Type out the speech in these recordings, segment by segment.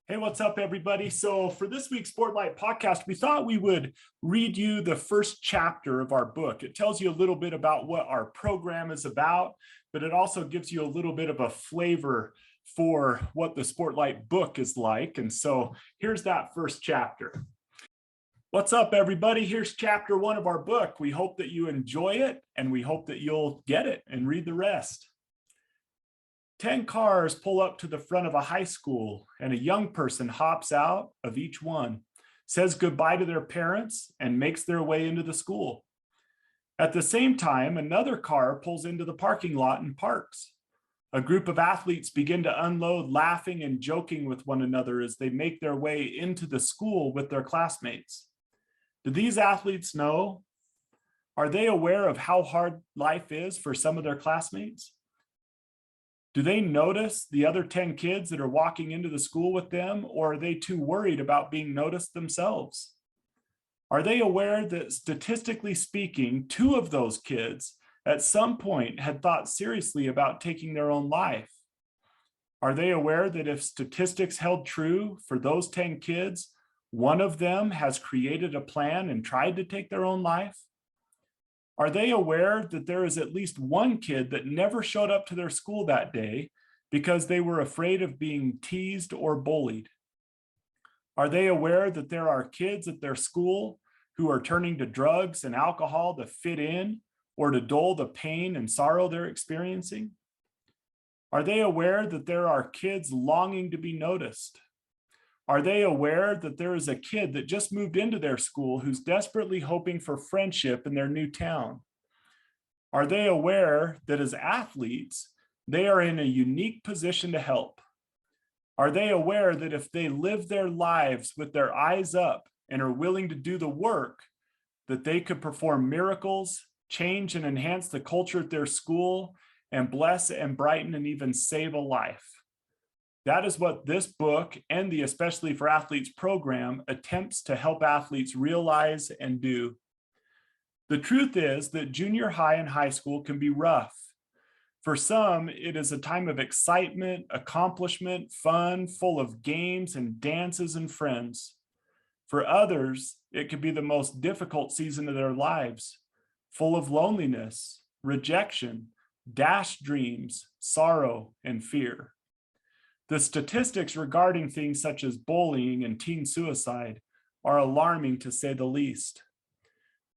Hey, what's up, everybody? So for this week's Sportlight podcast, we thought we would read you the first chapter of our book. It tells you a little bit about what our program is about, but it also gives you a little bit of a flavor for what the Sportlight book is like. And so here's that first chapter. What's up, everybody? Here's chapter 1 of our book. We hope that you enjoy it, and we hope that you'll get it and read the rest. 10 cars pull up to the front of a high school, and a young person hops out of each one, says goodbye to their parents, and makes their way into the school. At the same time, another car pulls into the parking lot and parks. A group of athletes begin to unload, laughing and joking with one another as they make their way into the school with their classmates. Do these athletes know? Are they aware of how hard life is for some of their classmates? Do they notice the other 10 kids that are walking into the school with them, or are they too worried about being noticed themselves? Are they aware that statistically speaking, 2 of those kids at some point had thought seriously about taking their own life? Are they aware that if statistics held true for those 10 kids, 1 of them has created a plan and tried to take their own life? Are they aware that there is at least 1 kid that never showed up to their school that day because they were afraid of being teased or bullied? Are they aware that there are kids at their school who are turning to drugs and alcohol to fit in or to dull the pain and sorrow they're experiencing? Are they aware that there are kids longing to be noticed? Are they aware that there is a kid that just moved into their school who's desperately hoping for friendship in their new town? Are they aware that as athletes, they are in a unique position to help? Are they aware that if they live their lives with their eyes up and are willing to do the work, that they could perform miracles, change and enhance the culture at their school, and bless and brighten and even save a life? That is what this book and the Especially for Athletes program attempts to help athletes realize and do. The truth is that junior high and high school can be rough. For some, it is a time of excitement, accomplishment, fun, full of games and dances and friends. For others, it could be the most difficult season of their lives, full of loneliness, rejection, dashed dreams, sorrow, and fear. The statistics regarding things such as bullying and teen suicide are alarming, to say the least.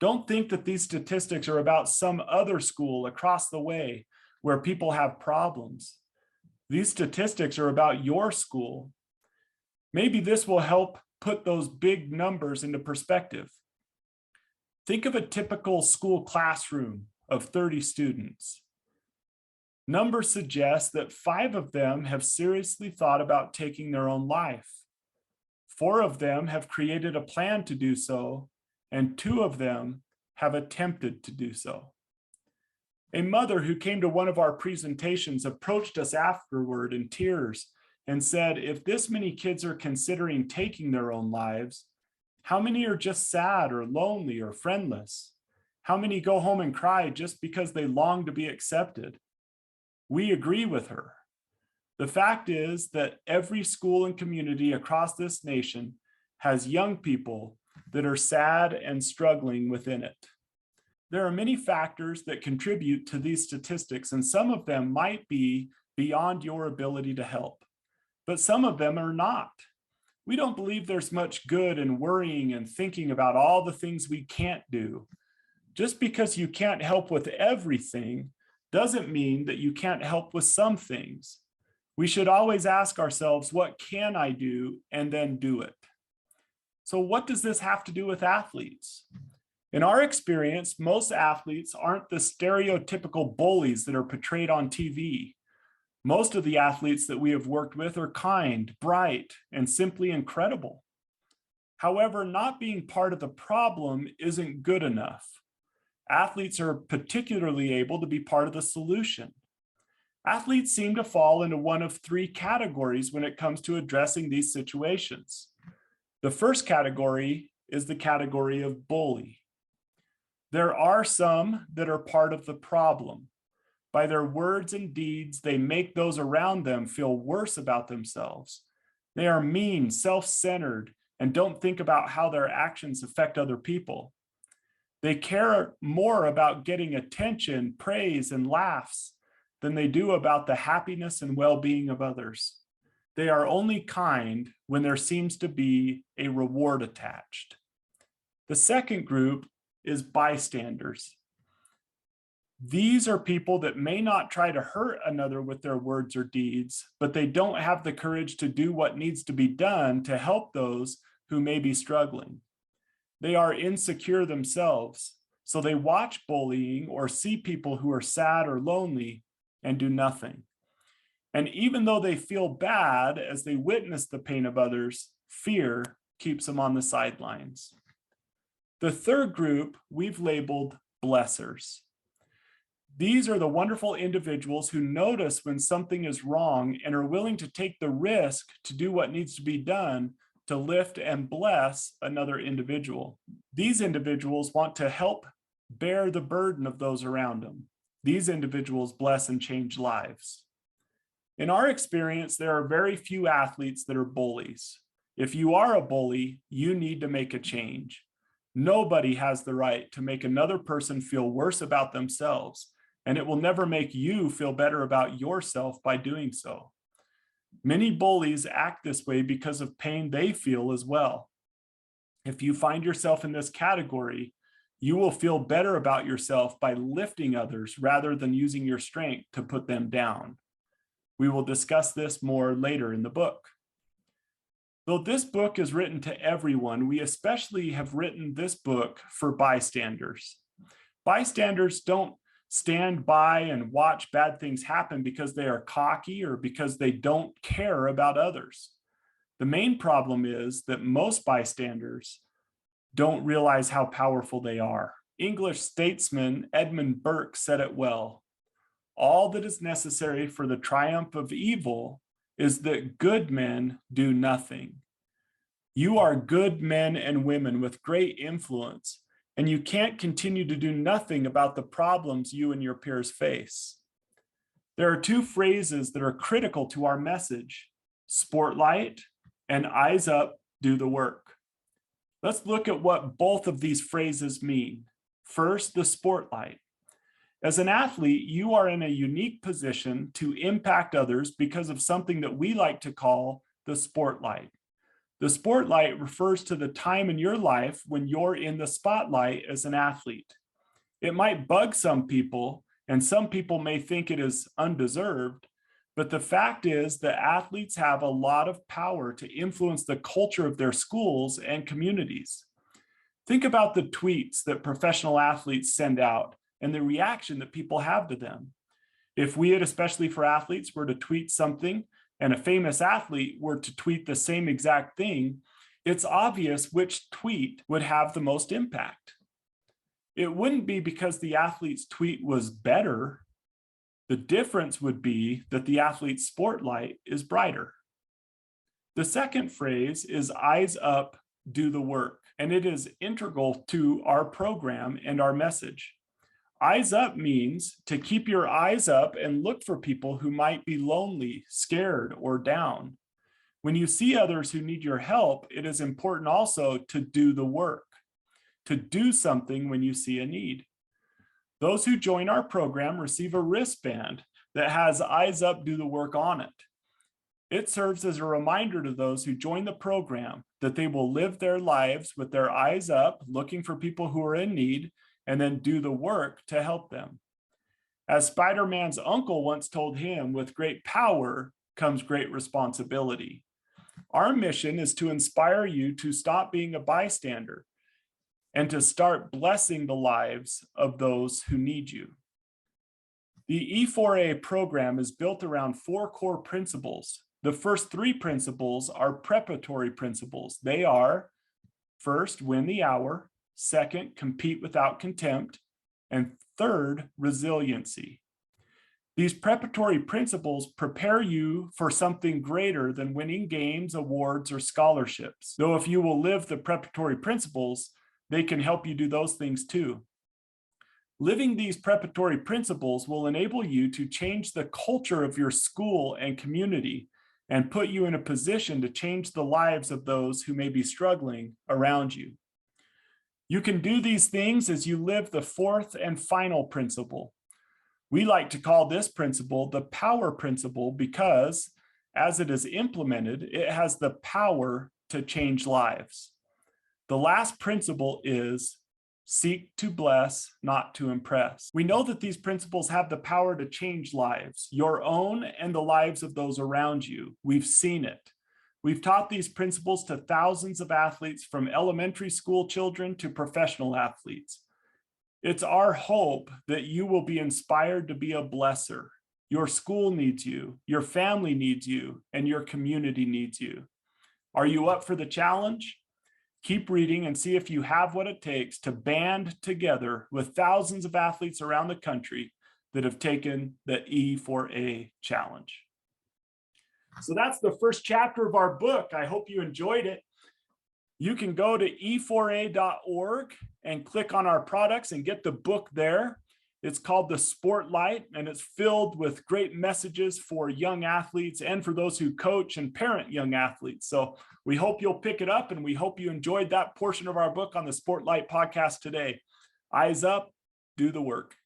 Don't think that these statistics are about some other school across the way where people have problems. These statistics are about your school. Maybe this will help put those big numbers into perspective. Think of a typical school classroom of 30 students. Numbers suggest that 5 of them have seriously thought about taking their own life. 4 of them have created a plan to do so, and 2 of them have attempted to do so. A mother who came to one of our presentations approached us afterward in tears and said, if this many kids are considering taking their own lives, how many are just sad or lonely or friendless? How many go home and cry just because they long to be accepted? We agree with her. The fact is that every school and community across this nation has young people that are sad and struggling within it. There are many factors that contribute to these statistics, and some of them might be beyond your ability to help, but some of them are not. We don't believe there's much good in worrying and thinking about all the things we can't do. Just because you can't help with everything doesn't mean that you can't help with some things. We should always ask ourselves, what can I do, and then do it. So what does this have to do with athletes? In our experience, most athletes aren't the stereotypical bullies that are portrayed on TV. Most of the athletes that we have worked with are kind, bright, and simply incredible. However, not being part of the problem isn't good enough. Athletes are particularly able to be part of the solution. Athletes seem to fall into one of 3 categories when it comes to addressing these situations. The first category is the category of bully. There are some that are part of the problem. By their words and deeds, they make those around them feel worse about themselves. They are mean, self-centered, and don't think about how their actions affect other people. They care more about getting attention, praise, and laughs than they do about the happiness and well-being of others. They are only kind when there seems to be a reward attached. The second group is bystanders. These are people that may not try to hurt another with their words or deeds, but they don't have the courage to do what needs to be done to help those who may be struggling. They are insecure themselves, so they watch bullying or see people who are sad or lonely and do nothing. And even though they feel bad as they witness the pain of others, fear keeps them on the sidelines. The third group we've labeled blessers. These are the wonderful individuals who notice when something is wrong and are willing to take the risk to do what needs to be done to lift and bless another individual. These individuals want to help bear the burden of those around them. These individuals bless and change lives. In our experience, there are very few athletes that are bullies. If you are a bully, you need to make a change. Nobody has the right to make another person feel worse about themselves, and it will never make you feel better about yourself by doing so. Many bullies act this way because of pain they feel as well. If you find yourself in this category, you will feel better about yourself by lifting others rather than using your strength to put them down. We will discuss this more later in the book. Though this book is written to everyone, we especially have written this book for bystanders. Bystanders don't stand by and watch bad things happen because they are cocky or because they don't care about others. The main problem is that most bystanders don't realize how powerful they are. English statesman Edmund Burke said it well. All that is necessary for the triumph of evil is that good men do nothing. You are good men and women with great influence, and you can't continue to do nothing about the problems you and your peers face. There are two phrases that are critical to our message: Sportlight and eyes up, do the work. Let's look at what both of these phrases mean. First, the Sportlight. As an athlete, you are in a unique position to impact others because of something that we like to call the Sportlight. The Sportlight refers to the time in your life when you're in the spotlight as an athlete. It might bug some people, and some people may think it is undeserved, but the fact is that athletes have a lot of power to influence the culture of their schools and communities. Think about the tweets that professional athletes send out and the reaction that people have to them. If we, especially for athletes, were to tweet something and a famous athlete were to tweet the same exact thing, it's obvious which tweet would have the most impact. It wouldn't be because the athlete's tweet was better. The difference would be that the athlete's spotlight is brighter. The second phrase is eyes up, do the work, and it is integral to our program and our message. Eyes up means to keep your eyes up and look for people who might be lonely, scared, or down. When you see others who need your help, it is important also to do the work, to do something when you see a need. Those who join our program receive a wristband that has eyes up, do the work on it. It serves as a reminder to those who join the program that they will live their lives with their eyes up, looking for people who are in need, and then do the work to help them. As Spider-Man's uncle once told him, with great power comes great responsibility. Our mission is to inspire you to stop being a bystander and to start blessing the lives of those who need you. The E4A program is built around 4 core principles. The first 3 principles are preparatory principles. They are, first, win the hour; second, compete without contempt; and third, resiliency. These preparatory principles prepare you for something greater than winning games, awards, or scholarships. Though if you will live the preparatory principles, they can help you do those things too. Living these preparatory principles will enable you to change the culture of your school and community and put you in a position to change the lives of those who may be struggling around you. You can do these things as you live the fourth and final principle. We like to call this principle the power principle because, as it is implemented, it has the power to change lives. The last principle is seek to bless, not to impress. We know that these principles have the power to change lives, your own and the lives of those around you. We've seen it. We've taught these principles to thousands of athletes, from elementary school children to professional athletes. It's our hope that you will be inspired to be a blesser. Your school needs you, your family needs you, and your community needs you. Are you up for the challenge? Keep reading and see if you have what it takes to band together with thousands of athletes around the country that have taken the E4A challenge. So that's the first chapter of our book. I hope you enjoyed it. You can go to e4a.org and click on our products and get the book there. It's called the Sportlight, and it's filled with great messages for young athletes and for those who coach and parent young athletes. So we hope you'll pick it up, and we hope you enjoyed that portion of our book on the Sportlight podcast today. Eyes up, do the work.